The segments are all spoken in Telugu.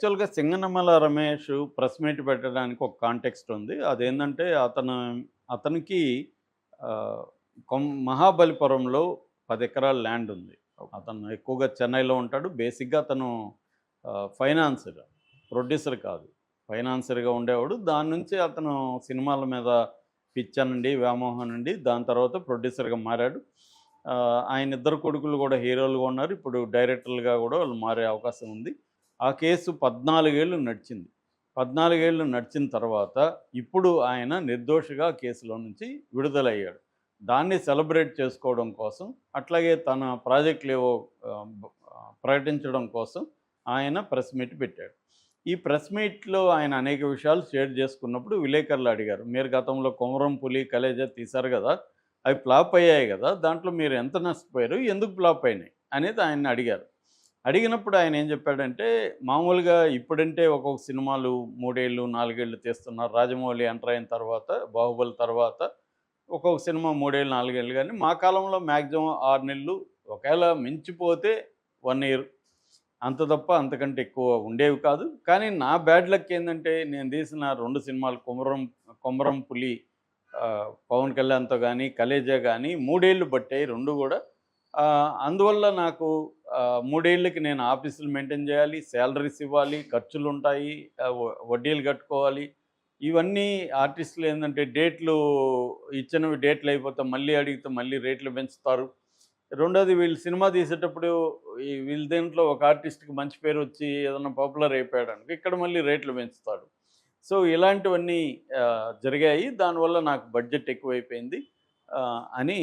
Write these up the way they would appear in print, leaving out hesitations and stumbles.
యాక్చువల్‌గా 'సింగనమల రమేష్' ప్రెస్ మీట్ పెట్టడానికి ఒక కాంటెక్స్ట్ ఉంది. అదేందంటే అతనికి ఆహ్, మహాబలిపురంలో 10 ఎకరాల ల్యాండ్ ఉంది. అతను ఎక్కువగా చెన్నైలో ఉంటాడు. బేసిక్‌గా అతను ఫైనాన్సర్, ప్రొడ్యూసర్ కాదు. ఫైనాన్సర్‌గా ఉండేవాడు. దాని నుంచి అతను సినిమాల మీద పిచ్చనండి, వ్యామోహం దాని తర్వాత ప్రొడ్యూసర్‌గా మారాడు. ఆయన ఇద్దరు కొడుకులు కూడా హీరోలుగా ఉన్నారు. ఇప్పుడు డైరెక్టర్లుగా కూడా వాళ్ళు మారే అవకాశం ఉంది. ఆ కేసు 14 ఏళ్ళు నడిచింది. 14 ఏళ్ళు నడిచిన తర్వాత ఇప్పుడు ఆయన నిర్దోషిగా కేసులో నుంచి విడుదలయ్యాడు. దాన్ని సెలబ్రేట్ చేసుకోవడం కోసం, అట్లాగే తన ప్రాజెక్టులేవో ప్రకటించడం కోసం ఆయన ప్రెస్ మీట్ పెట్టాడు. ఈ ప్రెస్ మీట్‌లో ఆయన అనేక విషయాలు షేర్ చేసుకున్నప్పుడు విలేకరులు అడిగారు. "మీరు గతంలో 'కొమరం పులి', 'కలేజా' తీశారు గదా! అవి ఫ్లాప్ అయ్యాయి గదా! దాంట్లో మీరు ఎంత నష్టపోయారు? ఎందుకు ఫ్లాప్ అయినాయి?" అనేది ఆయన్ని అడిగారు. అడిగినప్పుడు ఆయన ఏం చెప్పాడంటే, మామూలుగా ఇప్పుడంటే ఒక్కొక్క సినిమాలు 3 ఏళ్ళు, 4 ఏళ్ళు తీస్తున్నారు. రాజమౌళి ఎంటర్ అయిన తర్వాత, 'బాహుబలి' తర్వాత ఒక్కొక్క సినిమా 3 ఏళ్ళు, 4 ఏళ్ళు గానీ, మా కాలంలో మాక్సిమం 6 నెలలు, ఒకేళ మించిపోతే 1 ఇయర్. అంత తప్ప అంతకంటే ఎక్కువ ఉండేవి కాదు. కానీ నా బ్యాడ్ లక్ ఏందంటే, నేను తీసిన 2 సినిమాలు 'కొమరం పులి' పవన్ కళ్యాణ్‌తో గానీ, 'కలేజా' గానీ 3 ఏళ్ళు పట్టాయి 2 గూడా. అందువల్ల నాకు 3 ఏళ్ళకి నేను ఆఫీసులు మెయింటైన్ చేయాలి, సాలరీస్ ఇవ్వాలి, ఖర్చులుంటాయి, వడ్డీలు కట్టుకోవాలి. ఇవన్నీ ఆర్టిస్టులు ఏందంటే ఇచ్చినవి డేట్లు అయిపోతే మళ్ళీ అడిగితే మళ్ళీ రేట్లు పెంచుతారు. రెండోది వీళ్ళు సినిమా తీసేటప్పుడు వీళ్ళ దీంట్లో ఒక ఆర్టిస్ట్‌కి మంచి పేరొచ్చి ఏదన్నా పాపులర్ అయిపోయాడనుకో, ఇక్కడ మళ్ళీ రేట్లు పెంచుతాడు. సో, ఇలాంటివన్నీ జరిగాయి. దానివల్ల నాకు బడ్జెట్ ఎక్కువైపోయింది అని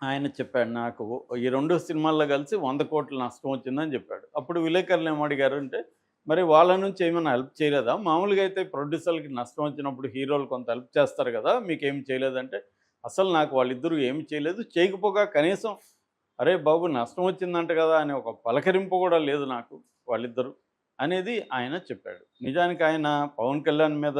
ఆయన చెప్పాడు. నాకు ఈ 2 సినిమాల్లో కలిసి 100,00,00,000 నష్టం వచ్చిందని చెప్పాడు. అప్పుడు విలేకరులు ఏమడిగారంటే, మరి వాళ్ళ నుంచి ఏమైనా హెల్ప్ చేయలేదా? మామూలుగా అయితే ప్రొడ్యూసర్‌లకి నష్టం వచ్చినప్పుడు హీరోలు కొంత హెల్ప్ చేస్తారు కదా! మీకేమి చేయలేదంటే, అసలు నాకు వాళ్ళిద్దరూ ఏమి చేయలేదు. చేయకపోగా కనీసం "అరే బాబు! నష్టం వచ్చిందంట కదా!" అనే ఒక పలకరింపు కూడా లేదు నాకు వాళ్ళిద్దరూ అనేది ఆయన చెప్పాడు. నిజానికి ఆయన పవన్ కళ్యాణ్ మీద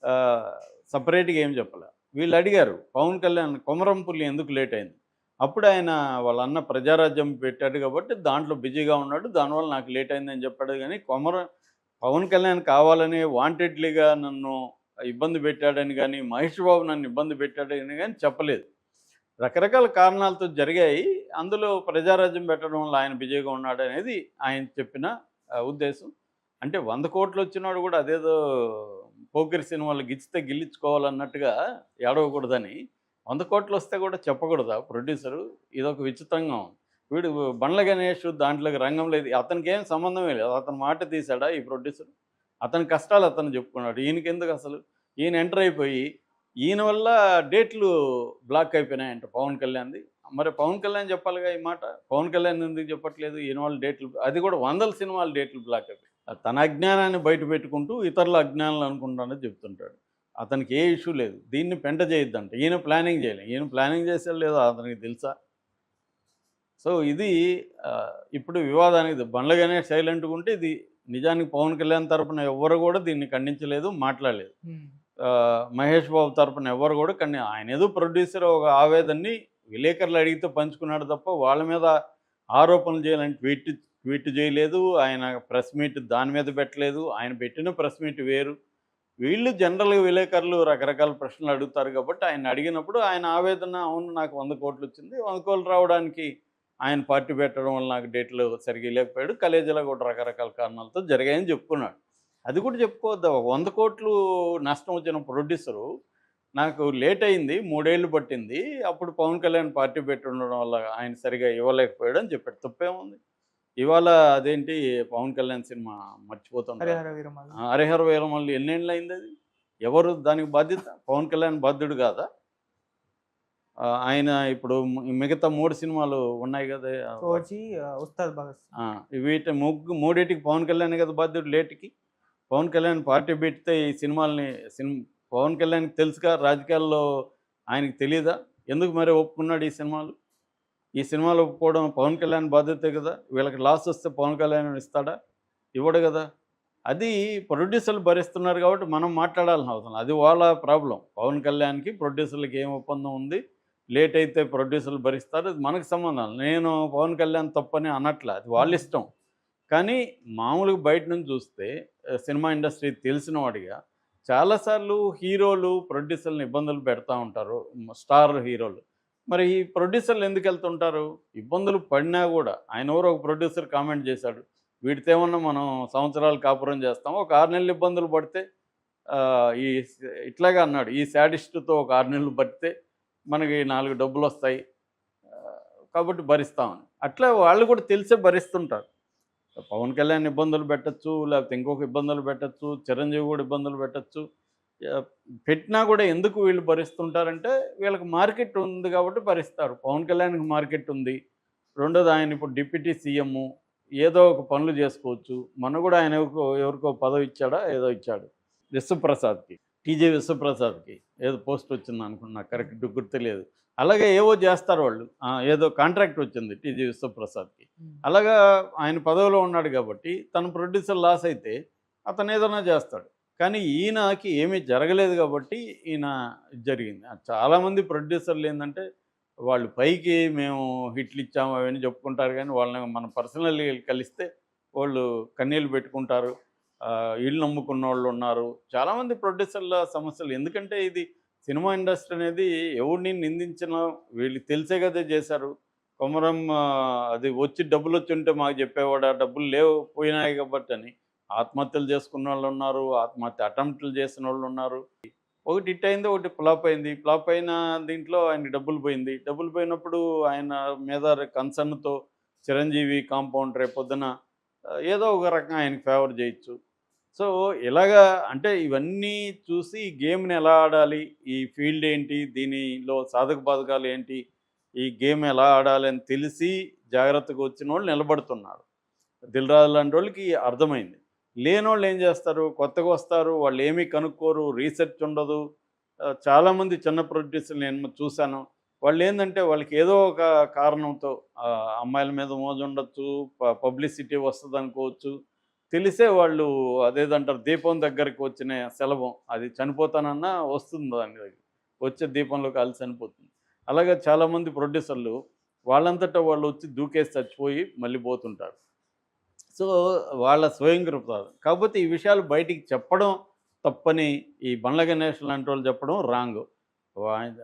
ఆహ్, సెపరేట్‌గా ఏం చెప్పలే. వీళ్ళడిగారు, "పవన్ కళ్యాణ్ 'కొమరం పులి' ఎందుకు లేట్ అయింది?" అప్పుడు ఆయన వాళ్ళ అన్న 'ప్రజారాజ్యం' పెట్టాడు కాబట్టి దాంట్లో బిజీగా ఉన్నాడు. దానివల్ల నాకు లేట్ అయిందని చెప్పాడు గానీ, పవన్ కళ్యాణ్ కావాలని వాంటెడ్లీగా నన్ను ఇబ్బంది పెట్టాడని గానీ, మహేష్ బాబు నన్ను ఇబ్బంది పెట్టాడని గానీ చెప్పలేదు. రకరకాల కారణాలతో జరిగాయి. అందులో 'ప్రజారాజ్యం' పెట్టడం వల్ల ఆయన బిజీగా ఉన్నాడనేది ఆయన చెప్పిన ఉద్దేశం. అంటే 100,00,00,000 వచ్చినోడు గూడా అదేదో పోకిరి సినిమాలో గిచ్చితే గిల్లించుకోవాలన్నట్టుగా ఏడవకూడదని 100,00,00,000 వస్తే కూడా చెప్పకూడదా ప్రొడ్యూసరు? ఇదొక విచిత్రంగా ఉంది. వీడు బండ్ల గణేష్ దాంట్లోకి రంగంలో అతనికేం సంబంధమే లేదు. అతని మాట తీసాడా ఈ ప్రొడ్యూసరు? అతని కష్టాలు అతను చెప్పుకున్నాడు. ఈయనకెందుకసలు? ఈయన ఎంటర్ అయిపోయి, ఈయన వల్ల డేట్లు బ్లాక్ అయిపోయినాయంట పవన్ కళ్యాణ్‌ది. మరి పవన్ కళ్యాణ్ చెప్పాలిగా ఈ మాట. పవన్ కళ్యాణ్ ఎందుకు చెప్పట్లేదు? ఈయన వల్ల డేట్లు అది కూడా వందల సినిమాల డేట్లు బ్లాక్ అయిపోయాయి. తన అజ్ఞానాన్ని బయట పెట్టుకుంటూ ఇతరుల అజ్ఞానాలు అనుకుంటానని చెప్తుంటాడు. అతనికి ఏ ఇష్యూ లేదు. దీన్ని పెంట చేయొద్దంట. ఈయన ప్లానింగ్ చేయలే. ఈయన ప్లానింగ్ చేసాడో లేదో అతనికి తెలుసా? సో, ఇది ఇప్పుడు వివాదానికి బండ్ల గణేష్ సైలెంట్‌గా ఉంటే ఇది నిజానికి పవన్ కళ్యాణ్ తరపున ఎవ్వరు కూడా దీన్ని ఖండించలేదు, మాట్లాడలేదు. హ్మ్. మహేష్ బాబు తరపున ఎవ్వరు కూడా ఆయనేదో ప్రొడ్యూసర్ ఒక ఆవేదనని విలేకరులు అడిగితే పంచుకున్నాడు తప్ప వాళ్ళ మీద ఆరోపణలు చేయాలని ట్వీట్ చేయలేదు. ఆయన ప్రెస్ మీట్ దాని మీద పెట్టలేదు. ఆయన పెట్టిన ప్రెస్ మీట్ వేరు. వీళ్ళు జనరల్‌గా విలేకరులు రకరకాల ప్రశ్నలు అడుగుతారు కాబట్టి ఆయన్ని అడిగినప్పుడు ఆయన ఆవేదన అవును నాకు 100,00,00,000 వచ్చింది. 100,00,00,000 రావడానికి ఆయన పార్టీ పెట్టడం వల్ల నాకు డేట్‌లు సరిగ్గా ఇవ్వలేకపోయాడు. కాలేజీలో కూడా రకరకాల కారణాలతో జరిగాయని చెప్పుకున్నాడు. అది కూడా చెప్పుకోవద్దా? 100,00,00,000 నష్టం వచ్చిన ప్రొడ్యూసరు నాకు లేట్ అయింది. 3 ఏళ్ళు పట్టింది. అప్పుడు పవన్ కళ్యాణ్ పార్టీ పెట్టి ఉండడం వల్ల ఆయన సరిగ్గా ఇవ్వలేకపోయాడు అని చెప్పాడు. తప్పేముంది? ఇవాళ అదేంటి పవన్ కళ్యాణ్ సినిమా మర్చిపోతుంటారు. 'హరిహర వీరమల్లు.' 'హరిహర వీరమల్లు' ఎన్నేండ్లయిందది? ఎవరు దానికి బాధ్యత? పవన్ కళ్యాణ్ బాధ్యుడు కాదా? ఆయన ఇప్పుడు మిగతా 3 సినిమాలు ఉన్నాయి గదా! 'ఓజీ', 'ఉస్తాద్ భగత్ సింగ్.' ఆ! మూడిటికి పవన్ కళ్యాణే కదా బాధ్యుడు లేట్‌కి. పవన్ కళ్యాణ్ పార్టీ పెడితే ఈ సినిమాల్ని సిన్ పవన్ కళ్యాణ్‌కి తెలుసుగా రాజకీయాల్లో ఆయనకి తెలీదా? ఎందుకు మరి ఒప్పుకున్నాడు ఈ సినిమాలు? ఈ సినిమాలు ఒప్పుకోవడం పవన్ కళ్యాణ్ బాధ్యతే కదా! వీళ్ళకి లాస్ వస్తే పవన్ కళ్యాణ్ ఇస్తాడా? ఇవ్వడు గదా! అది ప్రొడ్యూసర్లు భరిస్తున్నారు కాబట్టి మనం మాట్లాడాల్సిన అవసరం లేదు. అది వాళ్ళ ప్రాబ్లమ్. పవన్ కళ్యాణ్‌కి, ప్రొడ్యూసర్‌లకి ఏం ఒప్పందం ఉంది? లేట్ అయితే ప్రొడ్యూసర్లు భరిస్తారు. అది మనకు సంబంధం లేదు. నేను పవన్ కళ్యాణ్ తప్పని అనట్లా. అది వాళ్ళిష్టం. కానీ మామూలుగా బయట నుంచి చూస్తే సినిమా ఇండస్ట్రీ తెలిసిన వాడిగా చాలాసార్లు హీరోలు ప్రొడ్యూసర్‌లని ఇబ్బందులు పెడతా ఉంటారు. స్టార్ హీరోలు. మరి ఈ ప్రొడ్యూసర్‌లు ఎందుకెళ్తుంటారు? ఇబ్బందులు పడినా గూడా ఆయనెవరో ఒక ప్రొడ్యూసర్ కామెంట్ చేశాడు. వీడితో ఏమన్నా మనం సంవత్సరాలు కాపురం చేస్తాం. ఒక 6 నెలలు ఇబ్బందులు పడితే ఆహ్, ఈ స్ ఇట్లాగే అన్నాడు. ఈ శాడిస్ట్‌తో ఒక 6 నెలలు బతికితే మనకి 4 డబ్బులొస్తాయి. ఆహ్, కాబట్టి భరిస్తామని. అట్లా వాళ్ళు కూడా తెలిసే భరిస్తుంటారు. పవన్ కళ్యాణ్ ఇబ్బందులు పెట్టొచ్చు, లేకపోతే ఇంకొక ఇబ్బందులు పెట్టొచ్చు, చిరంజీవి కూడా ఇబ్బందులు పెట్టొచ్చు. యాహ్, పెట్టినా కూడా ఎందుకు వీళ్ళు భరిస్తుంటారంటే, వీళ్ళకి మార్కెట్ ఉంది కాబట్టి భరిస్తారు. పవన్ కళ్యాణ్‌కి మార్కెట్ ఉంది. రెండోది ఆయన ఇప్పుడు డిప్యూటీ సీఎమ్ము. ఏదో ఒక పనులు చేసుకోవచ్చు. మొన్న కూడా ఆయన ఎవరికో పదవి ఇచ్చాడా? ఏదో ఇచ్చాడు. విశ్వప్రసాద్‌కి. టీజే విశ్వప్రసాద్‌కి ఏదో పోస్ట్ వచ్చిందనుకున్నా. నాకు కరెక్ట్ గుర్తులేదు. అలాగే ఏవో చేస్తారు వాళ్ళు. ఏదో కాంట్రాక్ట్ వచ్చింది టీజే విశ్వప్రసాద్‌కి. అలాగా ఆయన పదవిలో ఉన్నాడు కాబట్టి తన ప్రొడ్యూసర్ లాస్ అయితే అతను ఏదైనా చేస్తాడు. కానీ ఈయనకి ఏమీ జరగలేదు కాబట్టి ఈయన ఇది జరిగింది. చాలామంది ప్రొడ్యూసర్లు ఏందంటే వాళ్ళు పైకి మేము హిట్లు ఇచ్చాము అవన్నీ చెప్పుకుంటారు కానీ వాళ్ళని మనం పర్సనల్లీ కలిస్తే వాళ్ళు కన్నీళ్ళు పెట్టుకుంటారు. ఇళ్ళు నమ్ముకున్నోళ్ళు ఉన్నారు. చాలామంది ప్రొడ్యూసర్ల సమస్యలు ఎందుకంటే ఇది సినిమా ఇండస్ట్రీ అనేది ఎవరిని నిందించినా వీళ్ళకి తెలిసే కదా చేశారు. కొమరం అది వచ్చి డబ్బులొచ్చుంటే మాకు చెప్పేవాడు. ఆ డబ్బులు లేవు పోయినాయి కాబట్టని. ఆత్మహత్యలు చేసుకున్నోళ్ళున్నారు. ఆత్మహత్య అటెంప్టులు చేసినోళ్ళున్నారు. ఒకటి హిట్ అయింది. ఒకటి ఫ్లాప్ అయింది. ఫ్లాప్ అయిన దీంట్లో ఆయనకి డబ్బులు పోయింది. డబ్బులు పోయినప్పుడు ఆయన మీద కన్సర్న్‌తో చిరంజీవి కాంపౌండ్ రేపొద్దున ఏదో ఒక రకంగా ఆయనకి ఫేవర్ చేయొచ్చు. సో, ఇలాగా అంటే ఇవన్నీ చూసి ఈ గేమ్‌ని ఎలా ఆడాలి? ఈ ఫీల్డ్ ఏంటి? దీనిలో సాధక బాధకాలు ఏంటి? ఈ గేమ్ ఎలా ఆడాలి అని తెలిసి జాగ్రత్తగా వచ్చినోళ్ళు నిలబడుతున్నారు. 'దిల్ రాజు' లాంటోళ్ళకి అర్థమైంది. లేనోళ్ళు ఏం చేస్తారు? కొత్తగా వస్తారు. వాళ్ళేమీ కనుక్కోరు. రీసెర్చ్ ఉండదు. చాలామంది చిన్న ప్రొడ్యూసర్లు నేను చూశాను. వాళ్ళేందంటే వాళ్ళకి ఏదో ఒక కారణంతో అమ్మాయిల మీద మోజుండొచ్చు. పబ్లిసిటీ వస్తదనుకోవచ్చు. తెలిసే వాళ్ళు అదేదంటారు దీపం దగ్గరికి వచ్చిన శలభం. అది చనిపోతానన్నా వస్తుంది దాని దగ్గరికి. వచ్చే దీపంలో కాలి చనిపోతుంది. అలాగే చాలామంది ప్రొడ్యూసర్లు వాళ్ళంతటా వాళ్ళు వచ్చి దూకేసి చచ్చిపోయి మళ్ళీ పోతుంటారు. సో, వాళ్ళ స్వయం కృపాలు. కాకపోతే ఈ విషయాలు బయటికి చెప్పడం తప్పని ఈ బండ్ల గణేష్ లాంటోళ్ళు చెప్పడం రాంగు.